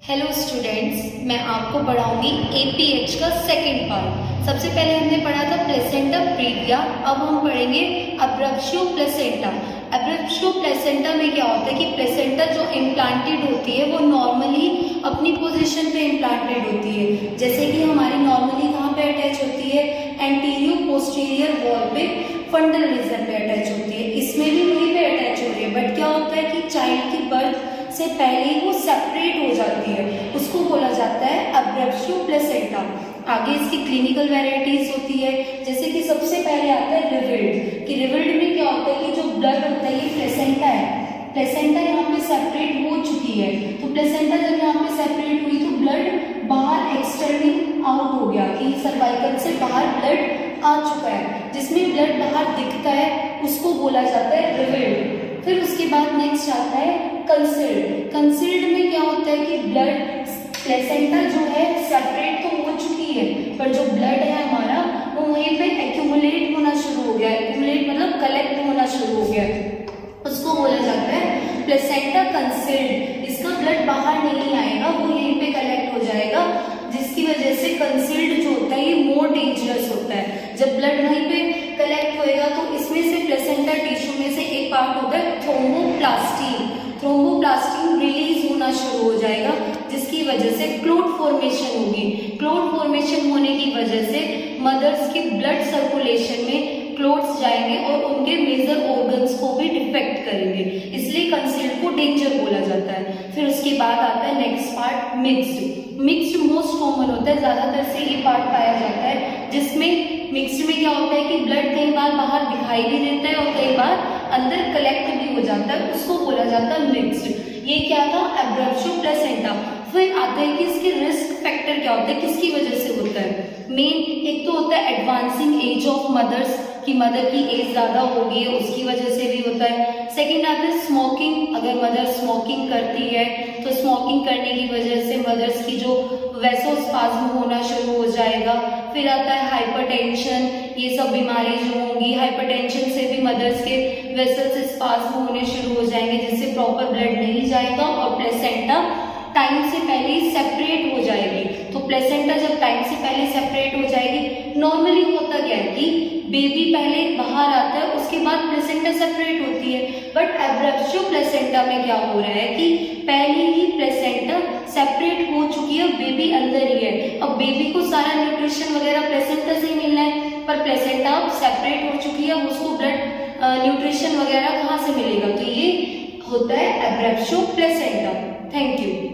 Hello students, मैं आपको पढ़ाऊंगी APH का सेकंड पार्ट। सबसे पहले हमने पढ़ा था प्लेसेंटा प्रीविया, अब हम पढ़ेंगे अब्रप्शियो प्लेसेंटा। अब्रप्शियो प्लेसेंटा में क्या होता है कि प्लेसेंटा जो इम्प्लांटेड होती है वो नॉर्मली अपनी पोजीशन पे इम्प्लांटेड होती है। जैसे कि हमारी नॉर्मली कहाँ पे अटैच होती है, एंटीरियर पोस्टीरियर वॉल पे फंडल रीजन पे अटैच होती है। इसमें भी वहीं पे अटैच हो रही है, बट क्या होता है कि चाइल्ड की बर्थ से पहले ही वो सेपरेट हो जाती है, उसको बोला जाता है अब्रप्शियो प्लेसेंटा। आगे इसकी क्लिनिकल वैरायटीज होती है, जैसे कि सबसे पहले आता है रिविल्ड। कि रिविल्ड में क्या होता है कि जो ब्लड होता है ये प्लेसेंटा है, प्लेसेंटा यहाँ पे सेपरेट हो चुकी है, तो प्लेसेंटा जब यहाँ पे सेपरेट हुई तो ब्लड बाहर एक्सटर्निंग आउट हो गया कि सर्वाइकल से बाहर ब्लड आ चुका है, जिसमें ब्लड बाहर दिखता है उसको बोला जाता है रिविल्ड। फिर उसके बाद नेक्स्ट आता है कंसील्ड। कंसील्ड में क्या होता है कि ब्लड प्लेसेंटा जो है सेपरेट तो हो चुकी है, पर जो ब्लड है हमारा वो वहीं पे एक्यूमुलेट होना शुरू हो गया है। एक्यूमुलेट मतलब कलेक्ट होना शुरू हो गया है, उसको बोला जाता है प्लेसेंटा कंसील्ड। इसका ब्लड बाहर नहीं आएगा, वो यहीं पे कलेक्ट हो जाएगा, जिसकी वजह से कंसील्ड जो होता है ये मोर डेंजरस होता है। जब ब्लड वहीं पे कलेक्ट होएगा तो इसमें से प्लेसेंटा टिश्यू में से एक पार्ट होता है थ्रोम्बोप्लास्टिन। थ्रोम्बोप्लास्टिन रिलीज होना शुरू हो जाएगा, जिसकी वजह से क्लोट फॉर्मेशन होगी। क्लोट फॉर्मेशन होने की वजह से मदर्स के ब्लड सर्कुलेशन में क्लोट्स जाएंगे और उनके मेजर ऑर्गन्स को भी डिफेक्ट करेंगे, इसलिए कंसील्ड को डेंजर बोला जाता है। फिर उसके बाद आता है next part mixed. Mixed most common होता है, ज्यादातर से ये पार्ट पाया जाता है, जिसमें मिक्स्ड में क्या होता है कि ब्लड कई बार बाहर दिखाई भी देता है और कई बार अंदर कलेक्ट भी हो जाता है, उसको बोला जाता है मिक्स्ड। ये क्या था, अब्रप्शियो प्लेसेंटा। फिर आता है कि इसके रिस्क फैक्टर क्या होता है, किसकी वजह से होता है। मेन एक तो होता है एडवांसिंग एज ऑफ मदर्स, कि मदर की एज ज्यादा होगी है उसकी वजह से भी होता है। सेकंड आता है स्मोकिंग। अगर मदर स्मोकिंग करती है तो स्मोकिंग करने की वजह से मदर्स की जो वेसोस्पाज्म होना शुरू हो जाएगा। फिर आता है हाइपरटेंशन, ये सब बीमारी जो होंगी, हाइपरटेंशन से भी मदर्स के वेसल्स स्पाज्म होने शुरू हो जाएंगे, जिससे प्रॉपर ब्लड नहीं जाएगा और प्लेसेंटा टाइम से पहले ही सेपरेट हो जाएगी। तो प्लेसेंटा जब टाइम से पहले सेपरेट हो जाएगी, नॉर्मली होता क्या है कि बेबी पहले बाहर आता है उसके बाद प्लेसेंटा सेपरेट होती है, बट अब्रप्शियो प्लेसेंटा में क्या हो रहा है कि पहले ही प्लेसेंटा सेपरेट हो चुकी है, बेबी अंदर ही है। अब बेबी को सारा न्यूट्रिशन वगैरह प्लेसेंटा से ही मिलना है, पर प्लेसेंटा अब सेपरेट हो चुकी है, उसको ब्लड न्यूट्रिशन वगैरह कहाँ से मिलेगा, तो ये होता है अब्रप्शियो प्लेसेंटा। Thank you.